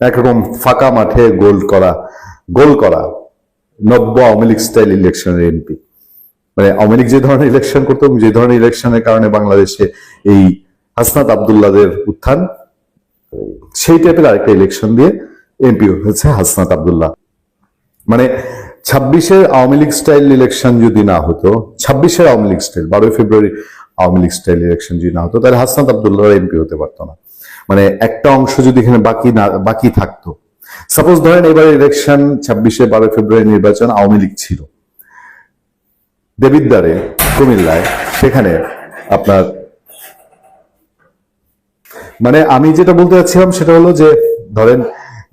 একরকম ফাঁকা মাঠে গোল করা নব্য আওয়ামী লীগ স্টাইল ইলেকশনের এমপি। মানে আওয়ামী লীগ যে ধরনের ইলেকশন করতো, যে ধরনের ইলেকশনের কারণে বাংলাদেশে এই হাসনাত আব্দুল্লাহদের উত্থান, সেই টাইপের আরেকটা ইলেকশন দিয়ে এমপি হয়েছে হাসনাত আব্দুল্লাহ। মানে 26-এর আওয়ামী লীগ স্টাইল ইলেকশন যদি না হতো, 26-এর আওয়ামী লীগ স্টাইল 12 ফেব্রুয়ারি আওয়ামী লীগ স্টাইল ইলেকশন যদি না হতো, তাহলে হাসনাত আব্দুল্লাহ এমপি হতে পারতো না। মানে একটা অংশ যদি এখানে বাকি থাকতো, সাপোজ ধরেন এবার ইলেকশন 26-এ 12 ফেব্রুয়ারি নির্বাচন আওয়ামী লীগ ছিল দেবিদ্বারে, কুমিল্লায়, সেখানে আপনার মানে আমি যেটা বলতে চাচ্ছিলাম সেটা হলো যে ধরেন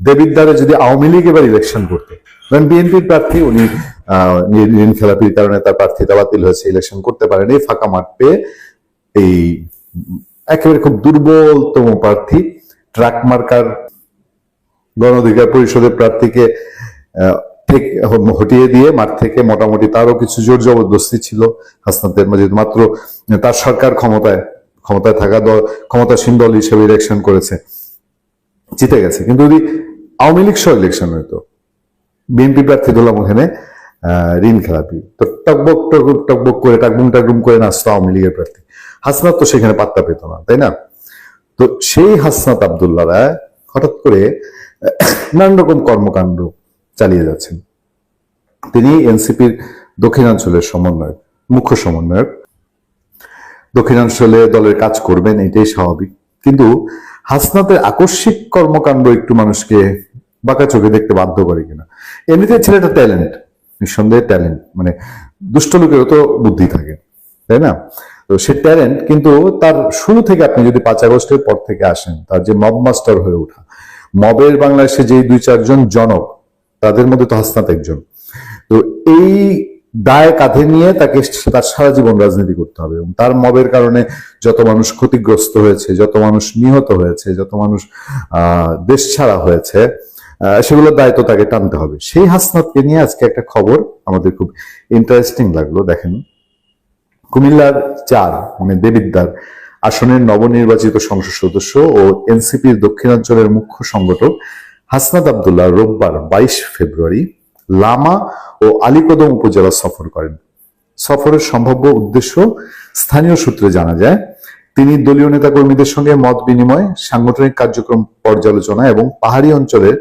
দেবিদ্বারে যদি আওয়ামী লীগ এবার ইলেকশন করতে, ধরেন বিএনপির প্রার্থী উনি ঋণ খেলাপির কারণে তার প্রার্থিতা বাতিল হয়েছে, ইলেকশন করতে পারেন, এই ফাঁকা মাঠ পেয়ে এই একেবারে খুব দুর্বলতম প্রার্থী ট্রাক মার্কার গণ অধিকার পরিষদের প্রার্থীকে হটিয়ে দিয়ে মাঠ থেকে মোটামুটি তারও কিছু জোর জবরদস্তি ছিল হাসনাতের মাঝে, মাত্র তার সরকার ক্ষমতায় থাকা দল, ক্ষমতাসীন দল হিসেবে ইলেকশন করেছে, জিতে গেছে। কিন্তু যদি আওয়ামী লীগ সহ ইলেকশন হইতো, বিএনপি প্রার্থী ধরলাম ওখানে ঋণ খেলাপি, তো টকবক টাকবুম করে নাচতো আওয়ামী লীগের প্রার্থী, হাসনাত তো সেখানে পাত্তা পেত না, তাই না? তো সেই হাসনাত আব্দুল্লাহরা হঠাৎ করে নানান রকম কর্মকাণ্ড চালিয়ে যাচ্ছেন। তিনি এনসিপির দক্ষিণাঞ্চলের মুখ্য সমন্বয়ক, দক্ষিণাঞ্চলে দলের কাজ করবেন, এটাই স্বাভাবিক। কিন্তু হাসনাতের আকস্মিক কর্মকাণ্ড একটু মানুষকে বাঁকা চোখে দেখতে বাধ্য করে কিনা। এমনিতে ছেলেটা ট্যালেন্ট, নিঃসন্দেহে ট্যালেন্ট, মানে দুষ্ট লোকেরও তো বুদ্ধি থাকে, তাই না? তো সে ট্যালেন্ট, কিন্তু তার শুরু থেকে আপনি যদি 5 আগস্টের পর থেকে আসেন, তার যে মব মাস্টার হয়ে ওঠা, মবের বাংলাদেশে যেই 2-4 জন জনক, তাদের মধ্যে তো হাসনাত একজন। তো এই দায় কাঁধে নিয়ে তাকে তার সারা জীবন রাজনীতি করতে হবে, এবং তার মবের কারণে যত মানুষ ক্ষতিগ্রস্ত হয়েছে, যত মানুষ নিহত হয়েছে, যত মানুষ দেশ ছাড়া হয়েছে, সেগুলোর দায়িত্ব তাকে টানতে হবে। সেই হাসনাতকে নিয়ে আজকে একটা খবর আমাদের খুব ইন্টারেস্টিং লাগলো। দেখেন, কুমিল্লার 4 মানে দেবিদ্বার আসনের নবনির্বাচিত সংসদ সদস্য ও এনসিপির দক্ষিণাঞ্চলের মুখ্য সংগঠক হাসনাত আব্দুল্লাহ রোববার 22 ফেব্রুয়ারি লামা ও আলীকদম উপজেলা সফর করেন। সফরের সম্ভাব্য উদ্দেশ্য স্থানীয় সূত্রে জানা যায়, তিনি দলীয় নেতাকর্মীদের সঙ্গে মত বিনিময়, সাংগঠনিক কার্যক্রম পর্যালোচনা এবং পাহাড়ি অঞ্চলের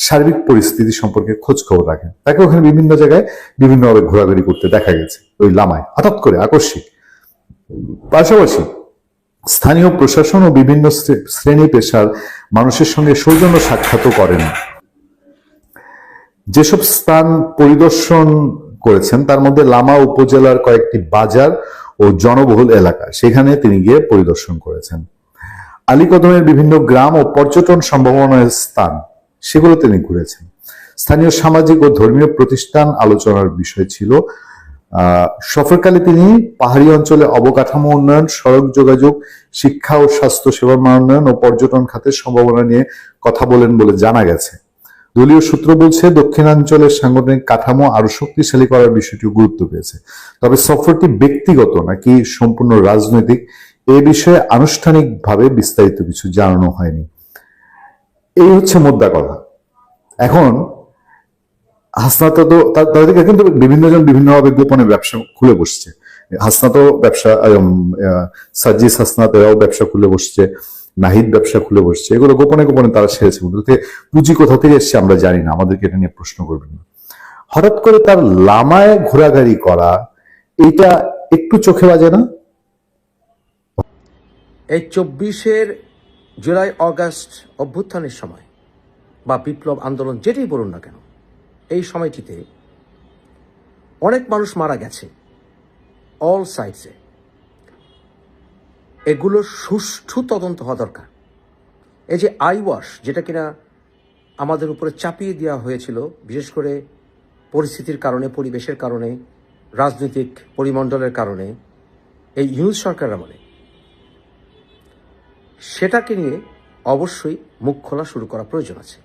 সার্বিক পরিস্থিতি সম্পর্কে খোঁজ খবর রাখেন। তাকে ওখানে বিভিন্ন জায়গায় বিভিন্নভাবে ঘোরাঘুরি করতে দেখা গেছে ওই লামায়, হঠাৎ করে আকস্মিক। পাশাপাশি স্থানীয় প্রশাসন ও বিভিন্ন শ্রেণী পেশার মানুষের সঙ্গে সৌজন্য সাক্ষাৎও করেন। যেসব স্থান পরিদর্শন করেছেন তার মধ্যে লামা উপজেলার কয়েকটি বাজার ও জনবহুল এলাকা, সেখানে তিনি গিয়ে পরিদর্শন করেছেন। আলীকদমের বিভিন্ন গ্রাম ও পর্যটন সম্ভাবনার স্থান, সেগুলো তিনি ঘুরেছেন। স্থানীয় সামাজিক ও ধর্মীয় প্রতিষ্ঠান আলোচনার বিষয় ছিল। সফরকালে তিনি পাহাড়ি অঞ্চলে অবকাঠামো উন্নয়ন, সড়ক যোগাযোগ, শিক্ষা ও স্বাস্থ্য সেবার উন্নয়ন ও পর্যটন খাতের সম্ভাবনা নিয়ে কথা বলেন বলে জানা গেছে। দলীয় সূত্র বলছে, দক্ষিণাঞ্চলের সাংগঠনিক কাঠামো আরো শক্তিশালী করার বিষয়টি গুরুত্ব পেয়েছে। তবে সফরটি ব্যক্তিগত নাকি সম্পূর্ণ রাজনৈতিক, এ বিষয়ে আনুষ্ঠানিকভাবে বিস্তারিত কিছু জানানো হয়নি। এই হচ্ছে মোদ্দা কথা। এখন হাসনাত তো তাদেরকে কিন্তু বিভিন্ন জন বিভিন্নভাবে গোপনে ব্যবসা খুলে বসছে। হাসনাতও ব্যবসা, সাজ্জিস হাসনাত এরাও ব্যবসা খুলে বসছে, নাহিদ ব্যবসা খুলে বসছে, এগুলো গোপনে গোপনে তারা সেরেছে। পুঁজি কোথা থেকে এসছে আমরা জানি না, আমাদেরকে এটা নিয়ে প্রশ্ন করবেন না। হঠাৎ করে তার লামায় ঘোরাঘুরি করা, এটা একটু চোখে বাজে না? এই 24 জুলাই অগাস্ট অভ্যুত্থানের সময় বা বিপ্লব আন্দোলন যেটাই বলুন না কেন, এই সময়টিতে অনেক মানুষ মারা গেছে অল সাইডসে। এগুলো সুষ্ঠু তদন্ত হওয়া দরকার। এই যে আইওয়াশ, যেটা কিনা আমাদের উপরে চাপিয়ে দেওয়া হয়েছিল, বিশেষ করে পরিস্থিতির কারণে, পরিবেশের কারণে, রাজনৈতিক পরিমণ্ডলের কারণে, এই ইউনুস সরকার আমলে, সেটাকে নিয়ে অবশ্যই মুখ খোলা শুরু করা প্রয়োজন আছে।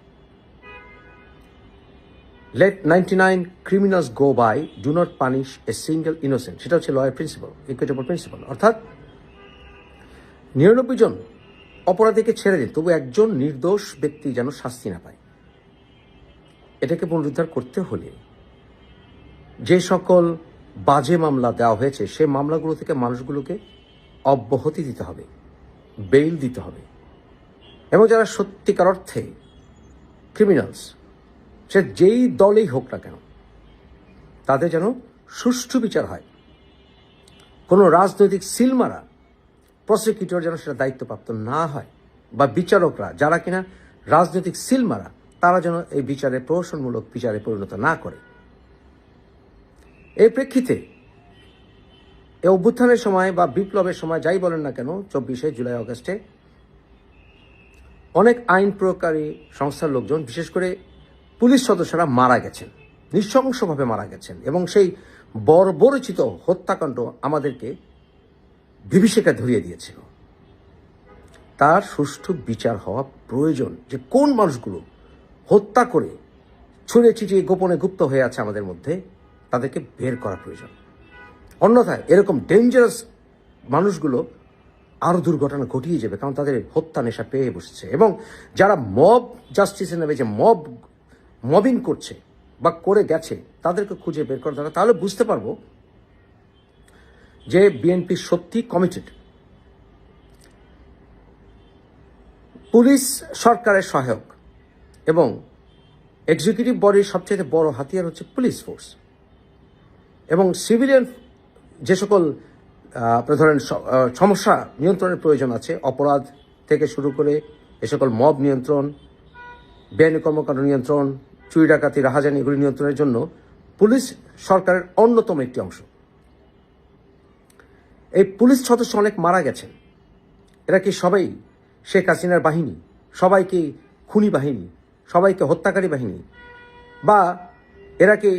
Let 99 criminals go by, do not punish a single innocent. সেটা হচ্ছে লয়ার প্রিন্সিপাল, ইকুইটেবল প্রিন্সিপাল। অর্থাৎ 99 জন অপরাধীকে ছেড়ে দিন, তবু একজন নির্দোষ ব্যক্তি যেন শাস্তি না পায়। এটাকে পুনরুদ্ধার করতে হলে যে সকল বাজে মামলা দেওয়া হয়েছে সেই মামলাগুলো থেকে মানুষগুলোকে অব্যাহতি দিতে হবে, বেইল দিতে হবে, এবং যারা সত্যিকার অর্থে ক্রিমিনালস, সে যেই দলেই হোক না কেন, তাদের যেন সুষ্ঠু বিচার হয়। কোনো রাজনৈতিক সিলমারা প্রসিকিউটর যেন সেটা দায়িত্বপ্রাপ্ত না হয়, বা বিচারকরা যারা কিনা রাজনৈতিক সিলমারা, তারা যেন এই বিচারে প্রহসনমূলক বিচারে পরিণত না করে। এই প্রেক্ষিতে এই অভ্যুত্থানের সময় বা বিপ্লবের সময় যাই বলেন না কেন, 24শে জুলাই অগাস্টে অনেক আইন প্রয়োগকারী সংস্থার লোকজন, বিশেষ করে পুলিশ সদস্যরা মারা গেছেন, নৃশংসভাবে মারা গেছেন, এবং সেই বর্বরচিত হত্যাকাণ্ড আমাদেরকে বিভীষিকা ধরিয়ে দিয়েছিল। তার সুষ্ঠু বিচার হওয়া প্রয়োজন। যে কোন মানুষগুলো হত্যা করে ছড়িয়ে ছিটিয়ে গোপনে গুপ্ত হয়ে আছে আমাদের মধ্যে, তাদেরকে বের করা প্রয়োজন। অন্যথায় এরকম ডেঞ্জারাস মানুষগুলো আরও দুর্ঘটনা ঘটিয়ে যাবে, কারণ তাদের হত্যা নেশা পেয়ে বসেছে। এবং যারা মব জাস্টিসের নামে যে মবিং করছে বা করে গেছে, তাদেরকে খুঁজে বের করা দরকার। তাহলে বুঝতে পারবো যে বিএনপি সত্যি কমিটেড। পুলিশ সরকারের সহায়ক এবং এক্সিকিউটিভ বডির সবচেয়ে বড় হাতিয়ার হচ্ছে পুলিশ ফোর্স। এবং সিভিলিয়ান যে সকল আপনার ধরেন সমস্যা নিয়ন্ত্রণের প্রয়োজন আছে, অপরাধ থেকে শুরু করে এ সকল মব নিয়ন্ত্রণ, বেআইনি কর্মকাণ্ড নিয়ন্ত্রণ, চুরি ডাকাতি রাহাজানি, এগুলি নিয়ন্ত্রণের জন্য পুলিশ সরকারের অন্যতম একটি অংশ। এই পুলিশ সদস্য অনেক মারা গেছেন। এরা কি সবাই শেখ হাসিনার বাহিনী? সবাই কি খুনি বাহিনী? সবাইকে হত্যাকারী বাহিনী? বা এরা কি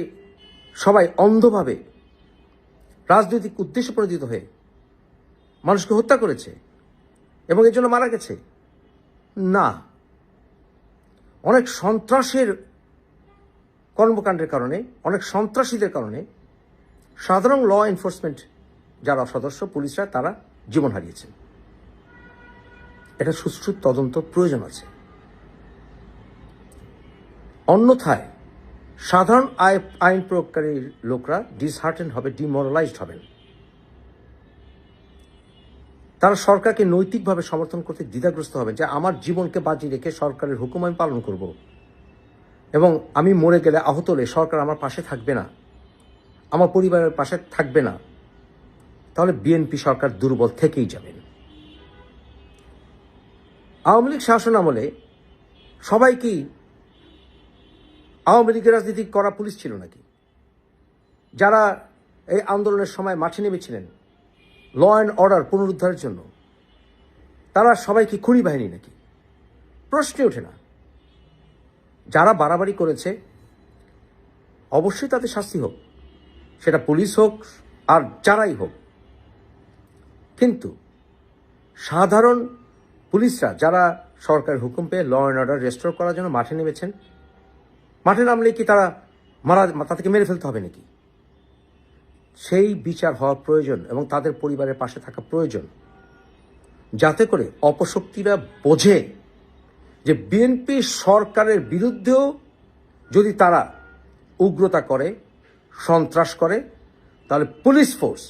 সবাই অন্ধভাবে রাজনৈতিক উদ্দেশ্য প্রণোদিত হয়ে মানুষকে হত্যা করেছে এবং এর জন্য মারা গেছে? না, অনেক সন্ত্রাসের কর্মকাণ্ডের কারণে, অনেক সন্ত্রাসীদের কারণে সাধারণ ল এনফোর্সমেন্ট যারা সদস্য পুলিশরা, তারা জীবন হারিয়েছেন। এটা সুষ্ঠু তদন্ত প্রয়োজন আছে। অন্যথায় সাধারণ আইন প্রয়োগকারী লোকরা ডিসহার্টেন হবে, ডিমোরালাইজড হবেন। তারা সরকারকে নৈতিকভাবে সমর্থন করতে দ্বিধাগ্রস্ত হবেন, যে আমার জীবনকে বাজি রেখে সরকারের হুকুম আমি পালন করব, এবং আমি মরে গেলে, আহত হলে সরকার আমার পাশে থাকবে না, আমার পরিবারের পাশে থাকবে না। তাহলে বিএনপি সরকার দুর্বল থেকেই যাবেন। আওয়ামী লীগ শাসন আমলে সবাই কি আওয়ামী লীগের রাজনীতি করা পুলিশ ছিল নাকি? যারা এই আন্দোলনের সময় মাঠে নেমেছিলেন ল অ্যান্ড অর্ডার পুনরুদ্ধারের জন্য, তারা সবাই কি খুনি বাহিনী নাকি? প্রশ্নই ওঠে না। যারা বাড়াবাড়ি করেছে অবশ্যই তাদের শাস্তি হোক, সেটা পুলিশ হোক আর যারাই হোক। কিন্তু সাধারণ পুলিশরা যারা সরকারের হুকুম পেয়ে ল অ্যান্ড অর্ডার রেস্টোর করার জন্য মাঠে নেমেছেন, মাঠে নামলে কি তারা তাদেরকে মেরে ফেলতে হবে নাকি? সেই বিচার হওয়া প্রয়োজন এবং তাদের পরিবারের পাশে থাকা প্রয়োজন, যাতে করে অপশক্তিরা বোঝে যে বিএনপি সরকারের বিরুদ্ধেও যদি তারা উগ্রতা করে, সন্ত্রাস করে, তাহলে পুলিশ ফোর্স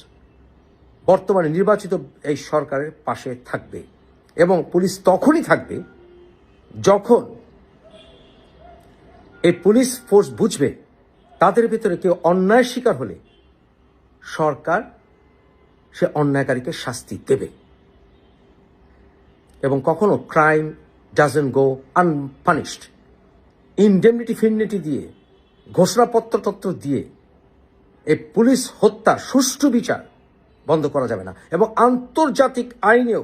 বর্তমানে নির্বাচিত এই সরকারের পাশে থাকবে। এবং পুলিশ তখনই থাকবে যখন এই পুলিশ ফোর্স বুঝবে তাদের ভিতরে কেউ অন্যায় শিকার হলে সরকার সে অন্যায়কারীকে শাস্তি দেবে। এবং কখনো crime doesn't go unpunished. Indemnity ফিন্ডিটি দিয়ে, ঘোষণাপত্র দিয়ে এই পুলিশ হত্যা সুষ্ঠু বিচার বন্ধ করা যাবে না। এবং আন্তর্জাতিক আইনেও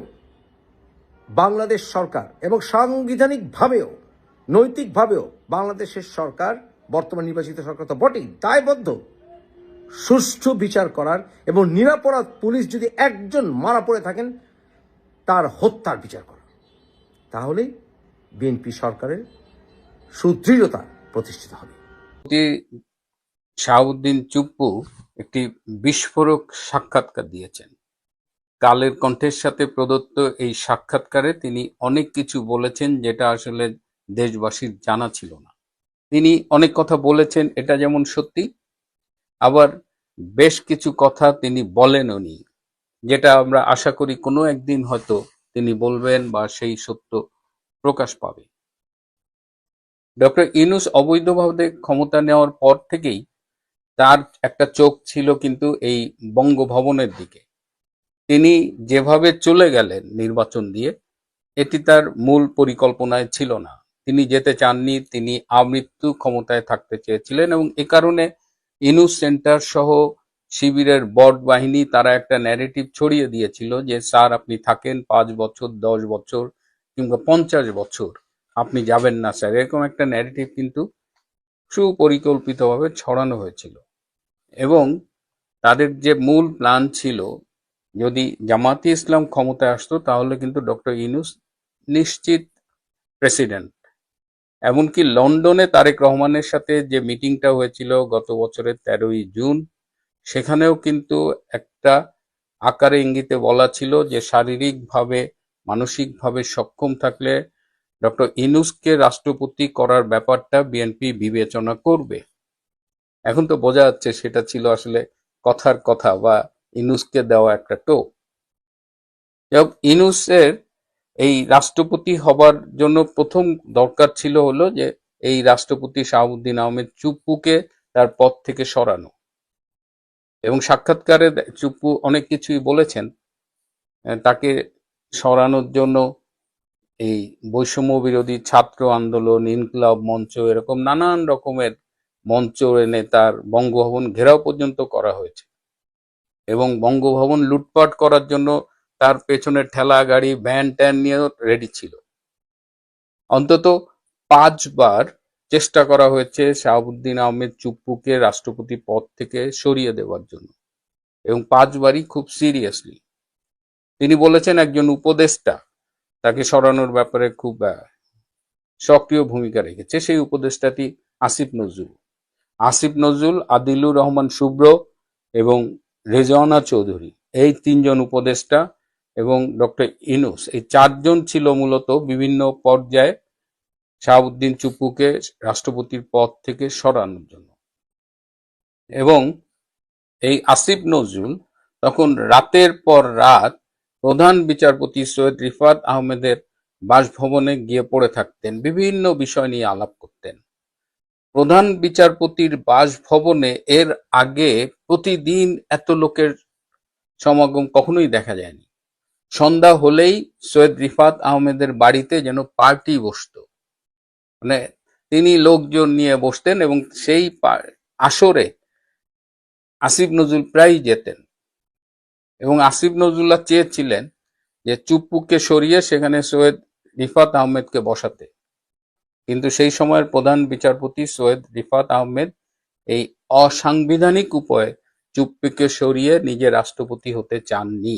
বাংলাদেশ সরকার এবং সাংবিধানিকভাবেও নৈতিকভাবেও বাংলাদেশের সরকার, বর্তমান নির্বাচিত সরকার তো বটেই, দায়বদ্ধ সুষ্ঠু বিচার করার এবং নিরপরাধ পুলিশ যদি একজন মারা পড়ে থাকেন তার হত্যার বিচার করা। তাহলেই বিএনপি সরকারের সুদৃঢ়তা প্রতিষ্ঠিত হবে। শাহাবুদ্দিন চুপ্পু একটি বিস্ফোরক সাক্ষাৎকার দিয়েছেন। কালের কণ্ঠের সাথে প্রদত্ত এই সাক্ষাৎকারে তিনি অনেক কিছু বলেছেন যেটা আসলে দেশবাসীর জানা ছিল না। তিনি অনেক কথা বলেছেন, এটা যেমন সত্যি, আবার বেশ কিছু কথা তিনি বলেনওনি, যেটা আমরা আশা করি কোনো একদিন হয়তো তিনি বলবেন বা সেই সত্য প্রকাশ পাবে। ডক্টর ইউনূস অবৈধভাবে ক্ষমতা নেওয়ার পর থেকেই তার একটা চোখ ছিল কিন্তু এই বঙ্গভবনের দিকে। তিনি যেভাবে চলে গেলেন নির্বাচন দিয়ে, এটি তার মূল পরিকল্পনায় ছিল না। তিনি যেতে চাননি, তিনি আমৃত্যু ক্ষমতায় থাকতে চেয়েছিলেন এবং এ কারণে ইউনূস সেন্টার সহ শিবিরের বট বাহিনী তারা একটা ন্যারেটিভ ছড়িয়ে দিয়েছিল যে স্যার আপনি থাকেন 5 বছর, 10 বছর কিংবা 50 বছর, আপনি যাবেন না স্যার, এরকম একটা ন্যারেটিভ কিন্তু সুপরিকল্পিতভাবে ছড়ানো হয়েছিল। এবং তাদের যে মূল প্ল্যান ছিল, যদি জামাতে ইসলাম ক্ষমতায় আসতো তাহলে কিন্তু ডক্টর ইউনূস নিশ্চিত প্রেসিডেন্ট। এমনকি লন্ডনে তারেক রহমানের সাথে যে মিটিংটা হয়েছিল গত বছরের 13ই জুন, সেখানেও কিন্তু একটা আকারে ইঙ্গিতে বলা ছিল যে শারীরিকভাবে মানসিকভাবে সক্ষম থাকলে ডক্টর ইউনূসকে রাষ্ট্রপতি করার ব্যাপারটা বিএনপি বিবেচনা করবে। এখন তো বোঝা যাচ্ছে সেটা ছিল আসলে কথার কথা বা ইউনূসকে দেওয়া একটা টোপ। ইউনূসের এই রাষ্ট্রপতি হবার জন্য প্রথম দরকার ছিল হলো যে এই রাষ্ট্রপতি শাহাবুদ্দিন আহমেদ চুপ্পুকে তার পদ থেকে সরানো। এবং সাক্ষাৎকারে চুপ্পু অনেক কিছুই বলেছেন। তাকে সরানোর জন্য এই বৈষম্য বিরোধী ছাত্র আন্দোলন, ইনকিলাব মঞ্চ, এরকম নানান রকমের মঞ্চ এনে তার বঙ্গভবন ঘেরাও পর্যন্ত করা হয়েছে এবং বঙ্গভবন লুটপাট করার জন্য তার পেছনে ঠেলা গাড়ি, ভ্যান ট্যান নিয়েও রেডি ছিল। অন্তত 5 বার চেষ্টা করা হয়েছে শাহাবুদ্দিন আহমেদ চুপ্পুকে রাষ্ট্রপতি পদ থেকে সরিয়ে দেওয়ার জন্য এবং 5 বারই খুব সিরিয়াসলি। তিনি বলেছেন একজন উপদেষ্টা তাকে সরানোর ব্যাপারে খুব সক্রিয় ভূমিকা রেখেছে, সেই উপদেষ্টাটি আসিফ নজরুল। আসিফ নজরুল, আদিলুর রহমান শুভ্র এবং রেজওয়ানা চৌধুরী, এই 3 জন উপদেষ্টা এবং ডক্টর ইউনূস, এই 4 জন ছিল মূলত বিভিন্ন পর্যায়ে শাহাবুদ্দিন চুপ্পুকে রাষ্ট্রপতির পদ থেকে সরানোর জন্য। এবং এই আসিফ নজরুল তখন রাতের পর রাত প্রধান বিচারপতি সৈয়দ রিফাত আহমেদের বাসভবনে গিয়ে পড়ে থাকতেন, বিভিন্ন বিষয় নিয়ে আলাপ করতেন। প্রধান বিচারপতির বাসভবনে এর আগে প্রতিদিন এত লোকের সমাগম কখনোই দেখা যায়নি। সন্ধ্যা হলেই সৈয়দ রিফাত আহমেদের বাড়িতে যেন পার্টি বসতো, মানে তিনি লোকজন নিয়ে বসতেন এবং সেই আসরে আসিফ নজরুল প্রায়ই যেতেন। এবং আসিফ নজরুল্লাহ চেয়েছিলেন যে চুপ্পুকে সরিয়ে সেখানে সৈয়দ রিফাত আহমেদকে বসাতে, কিন্তু সেই সময়ের প্রধান বিচারপতি সৈয়দ রিফাত আহমেদ এই অসাংবিধানিক উপায়ে চুপ্পুকে সরিয়ে নিজে রাষ্ট্রপতি হতে চাননি।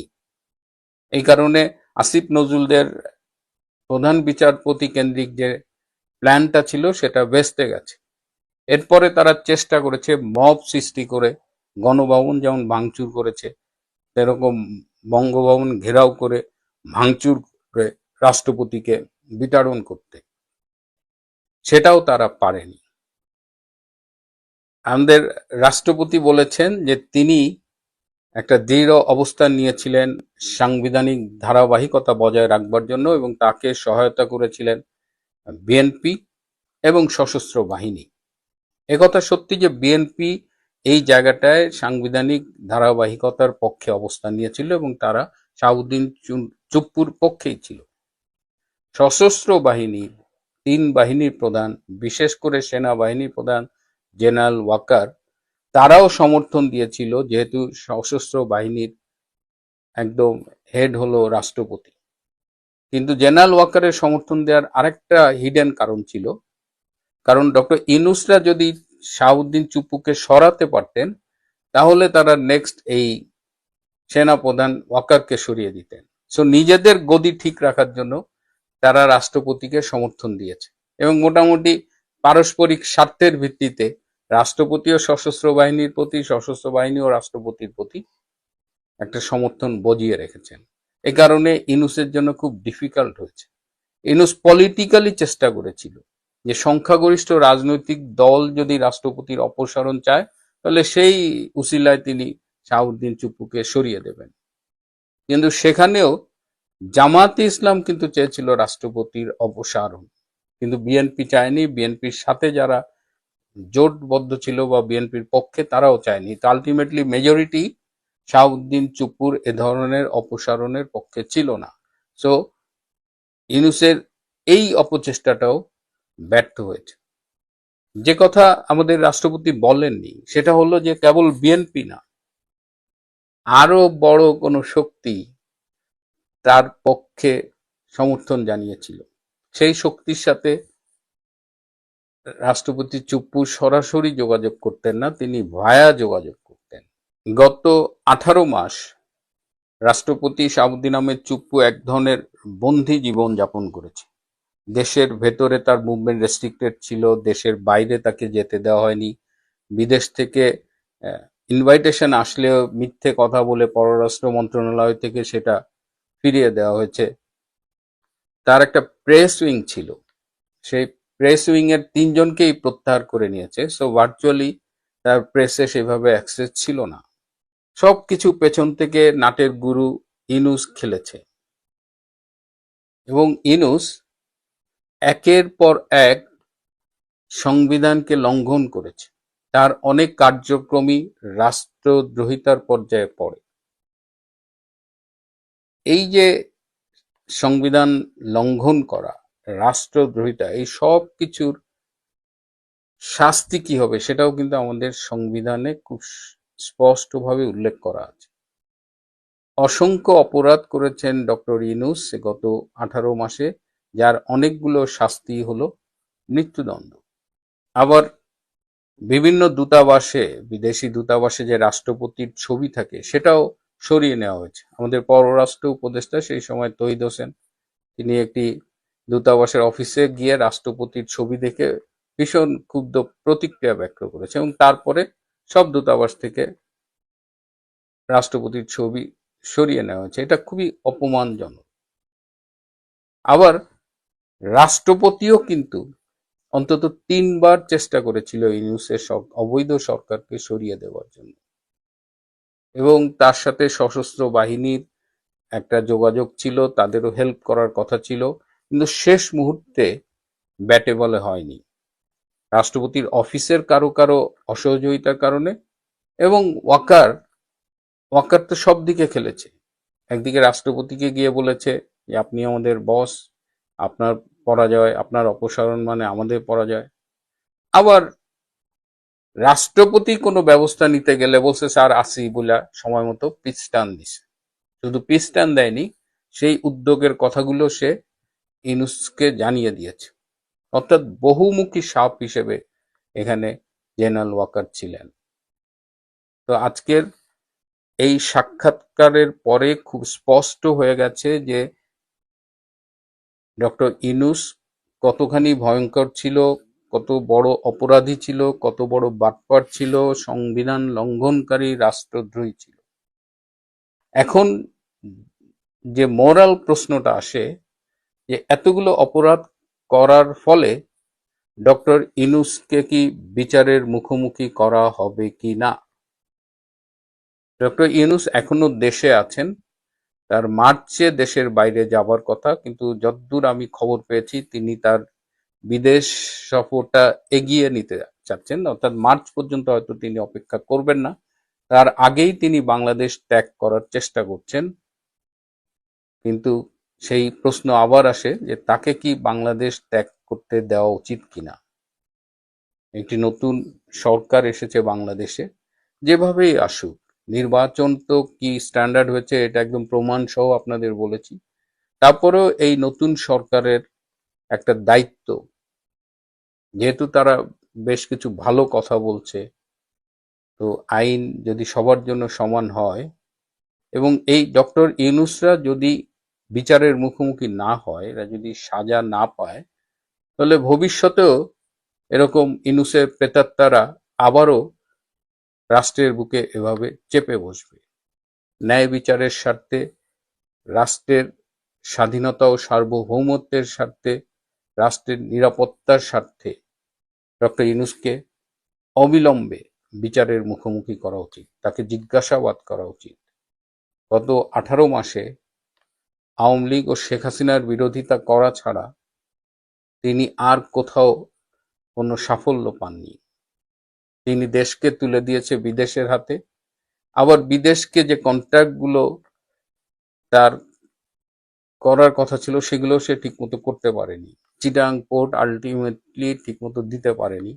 এই কারণে আসিফ নজরুলদের প্রধান বিচারপতি কেন্দ্রিক যে প্ল্যানটা ছিল সেটা ভেস্তে গেছে। এরপরে তারা চেষ্টা করেছে মব সৃষ্টি করে, গণভবন যেমন ভাঙচুর করেছে সেরকম বঙ্গভবন ঘেরাও করে ভাঙচুর করে রাষ্ট্রপতিকে বিতাড়ন করতে, সেটাও তারা পারেনি। আমাদের রাষ্ট্রপতি বলেছেন যে তিনি একটা দৃঢ় অবস্থান নিয়েছিলেন সাংবিধানিক ধারাবাহিকতা বজায় রাখবার জন্য এবং তাকে সহায়তা করেছিলেন বিএনপি এবং সশস্ত্র বাহিনী। একথা সত্যি যে বিএনপি এই জায়গাটায় সাংবিধানিক ধারাবাহিকতার পক্ষে অবস্থান নিয়েছিল এবং তারা শাহাবুদ্দিন চুপ্পুর পক্ষেই ছিল। সশস্ত্র বাহিনীর 3 বাহিনীর প্রধান, বিশেষ করে সেনাবাহিনীর প্রধান জেনারেল ওয়াকার, তারাও সমর্থন দিয়েছিল, যেহেতু সশস্ত্র বাহিনীর একদম হেড হলো রাষ্ট্রপতি। কিন্তু জেনারেল ওয়াকারের সমর্থন দেওয়ার আরেকটা হিডেন কারণ ছিল, কারণ ডক্টর ইউনূসরা যদি শাহাবুদ্দিন চুপ্পুকে সরাতে পারতেন তাহলে তারা নেক্সট এই সেনাপ্রধান ওয়াকারকে সরিয়ে দিতেন। সো নিজেদের গদি ঠিক রাখার জন্য তারা রাষ্ট্রপতিকে সমর্থন দিয়েছে এবং মোটামুটি পারস্পরিক স্বার্থের ভিত্তিতে রাষ্ট্রপতি ও সশস্ত্র বাহিনীর প্রতি, সশস্ত্র বাহিনী ও রাষ্ট্রপতির প্রতি একটা সমর্থন বজিয়ে রেখেছেন। এ কারণে ইউনূসের জন্য খুব ডিফিকাল্ট হয়েছে। ইউনূস পলিটিক্যালি চেষ্টা করেছিল যে সংখ্যাগরিষ্ঠ রাজনৈতিক দল যদি রাষ্ট্রপতির অপসারণ চায় তাহলে সেই উসিলায় তিনি শাহাবুদ্দিন চুপ্পুকে সরিয়ে দেবেন। কিন্তু সেখানেও জামাতে ইসলাম কিন্তু চেয়েছিল রাষ্ট্রপতির অপসারণ, কিন্তু বিএনপি চায়নি। বিএনপির সাথে যারা জোটবদ্ধ ছিল বা বিএনপির পক্ষে তারাও চায়নি। তো আলটিমেটলি মেজরিটি শাহাবুদ্দিন চুপ্পুর এ ধরনের অপসারণের পক্ষে ছিল না। সো ইউনূসের এই অপচেষ্টাটাও ব্যর্থ হয়েছে। যে কথা আমাদের রাষ্ট্রপতি বলেননি সেটা হলো যে কেবল বিএনপি না, আরো বড় কোনো শক্তি তার পক্ষে সমর্থন জানিয়েছিল। সেই শক্তির সাথে রাষ্ট্রপতি চুপ্পু সরাসরি যোগাযোগ করতেন না, তিনি ভায়া যোগাযোগ করতেন। গত 18 মাস রাষ্ট্রপতি শাহাবুদ্দিন আহমেদ চুপ্পু এক ধরনের বন্দী জীবন যাপন করেছে। দেশের ভেতরে তার মুভমেন্ট রেস্ট্রিক্টেড ছিল, দেশের বাইরে তাকে যেতে দেওয়া হয়নি। বিদেশ থেকে ইনভাইটেশন আসলেও মিথ্যে কথা বলে পররাষ্ট্র মন্ত্রণালয় থেকে সেটা ফিরিয়ে দেওয়া হয়েছে। তার একটা প্রেস উইং ছিল, সেই প্রেস উইং এর 3 জনকেই প্রত্যাহার করে নিয়েছে। সো ভার্চুয়ালি তার প্রেসে সেভাবে অ্যাক্সেস ছিল না। সবকিছু পেছন থেকে নাটের গুরু ইউনূস খেলেছে এবং ইউনূস একের পর এক সংবিধানকে লঙ্ঘন করেছে। তার অনেক কার্যক্রমই রাষ্ট্রদ্রোহিতার পর্যায়ে পড়ে। এই যে সংবিধান লঙ্ঘন করা, রাষ্ট্রদ্রোহিতা, এই সব কিছুর শাস্তি কি হবে সেটাও কিন্তু আমাদের সংবিধানে খুব স্পষ্টভাবে উল্লেখ করা আছে। অসংখ্য অপরাধ করেছেন ডক্টর ইউনূস গত 18 মাসে, যার অনেকগুলো শাস্তি হলো মৃত্যুদণ্ড। আবার বিভিন্ন দূতাবাসে, বিদেশি দূতাবাসে যে রাষ্ট্রপতির ছবি থাকে সেটাও সরিয়ে নেওয়া হয়েছে। আমাদের পররাষ্ট্র উপদেষ্টা সেই সময় তৌহিদ হোসেন, তিনি একটি দূতাবাসের অফিসে গিয়ে রাষ্ট্রপতির ছবি দেখে ভীষণ ক্ষুব্ধ প্রতিক্রিয়া ব্যক্ত করেছে এবং তারপরে সব দূতাবাস থেকে রাষ্ট্রপতির ছবি সরিয়ে নেওয়া হয়েছে। এটা খুবই অপমানজনক। আবার রাষ্ট্রপতিও কিন্তু অন্তত 3 বার চেষ্টা করেছিল ইউনূসের অবৈধ সরকারকে সরিয়ে দেওয়ার জন্য এবং তার সাথে সশস্ত্র বাহিনীর একটা যোগাযোগ ছিল, তাদেরও হেল্প করার কথা ছিল, কিন্তু শেষ মুহূর্তে ব্যাটে বলে হয়নি। রাষ্ট্রপতির অফিসের কারো কারো অসহযোগিতার কারণে এবং ওয়াকার তো সব দিকে খেলেছে। একদিকে রাষ্ট্রপতিকে গিয়ে বলেছে যে আপনি আমাদের বস, আপনার পরাজয়, আপনার অপসারণ মানে আমাদের পরাজয়। আবার রাষ্ট্রপতি কোনো ব্যবস্থা নিতে গেলে বলছে স্যার আসি বলে সময় মতো পিছ টান দিছে। শুধু পিছ টান দেয়নি, সেই উদ্যোগের কথাগুলো সে ইউনূসকে জানিয়ে দিয়েছে। অর্থাৎ বহুমুখী সাপ হিসেবে এখানে জেনারেল ওয়াকার ছিলেন। তো আজকের এই সাক্ষাৎকারের পরে খুব স্পষ্ট হয়ে গেছে যে ডক্টর ইউনূস কতখানি ভয়ঙ্কর ছিল, কত বড় অপরাধী ছিল, কত বড় বাটপার ছিল, সংবিধান লঙ্ঘনকারী, রাষ্ট্রদ্রোহী ছিল। এখন যে মোরাল প্রশ্নটা আসে যে এতগুলো অপরাধ করার ফলে ডক্টর ইউনূসকে কি বিচারের মুখোমুখি করা হবে কি না। ডক্টর ইউনূস এখনো দেশে আছেন, তার মার্চে দেশের বাইরে যাবার কথা, কিন্তু যতদূর আমি খবর পেয়েছি তিনি তার বিদেশ সফরটা এগিয়ে নিতে চাচ্ছেন, অর্থাৎ মার্চ পর্যন্ত হয়তো তিনি অপেক্ষা করবেন না, তার আগেই তিনি বাংলাদেশ ত্যাগ করার চেষ্টা করছেন। কিন্তু সেই প্রশ্ন আবার আসে যে তাকে কি বাংলাদেশ ত্যাগ করতে দেওয়া উচিত কিনা। একটি নতুন সরকার এসেছে বাংলাদেশে, যেভাবেই আসুক, নির্বাচন তো কি স্ট্যান্ডার্ড হয়েছে এটা একদম প্রমাণ সহ আপনাদের বলেছি। তারপরেও এই নতুন সরকারের একটা দায়িত্ব, যেহেতু তারা বেশ কিছু ভালো কথা বলছে, তো আইন যদি সবার জন্য সমান হয় এবং এই ডক্টর ইউনূসরা যদি বিচারের মুখোমুখি না হয়, এরা যদি সাজা না পায়, তাহলে ভবিষ্যতেও এরকম ইউনূসের প্রেতাত্মারা আবারও রাষ্ট্রের বুকে এভাবে চেপে বসবে। ন্যায় বিচারের স্বার্থে, রাষ্ট্রের স্বাধীনতা ও সার্বভৌমত্বের স্বার্থে, রাষ্ট্রের নিরাপত্তার স্বার্থে ডক্টর ইউনূসকে অবিলম্বে বিচারের মুখোমুখি করা উচিত, তাকে জিজ্ঞাসাবাদ করা উচিত। গত 18 মাসে আওয়ামী লীগ ও শেখ হাসিনার বিরোধিতা করা ছাড়া তিনি আর কোথাও কোনো সাফল্য পাননি। তিনি দেশকে তুলে দিয়েছে বিদেশের হাতে, আবার বিদেশকে যে কন্ট্রাক্টগুলো তার করার কথা ছিল সেগুলো সে ঠিকমতো করতে পারেনি। চিটাং পোর্ট আলটিমেটলি ঠিকমতো দিতে পারেনি।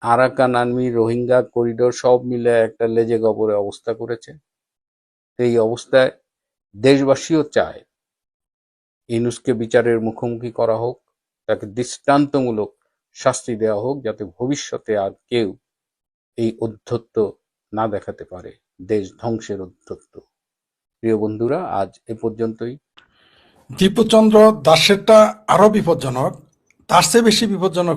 আরাকান আর্মি, রোহিঙ্গা করিডোর সব মিলে একটা লেজে গবরে অবস্থা করেছে। এই অবস্থায় দেশবাসীও চায় ইউনূসকে বিচারের মুখোমুখি করা হোক, তাকে দৃষ্টান্তমূলক শাস্তি দেওয়া হোক, যাতে ভবিষ্যতে আর কেউ এই ঔদ্ধত্য না দেখাতে পারে, দেশ ধ্বংসের ঔদ্ধত্য। প্রিয় বন্ধুরা, আজ এ পর্যন্তই। দীপুচন্দ্র দাসেরটা আরো বিপজ্জনক, তার চেয়ে বেশি বিপজ্জনক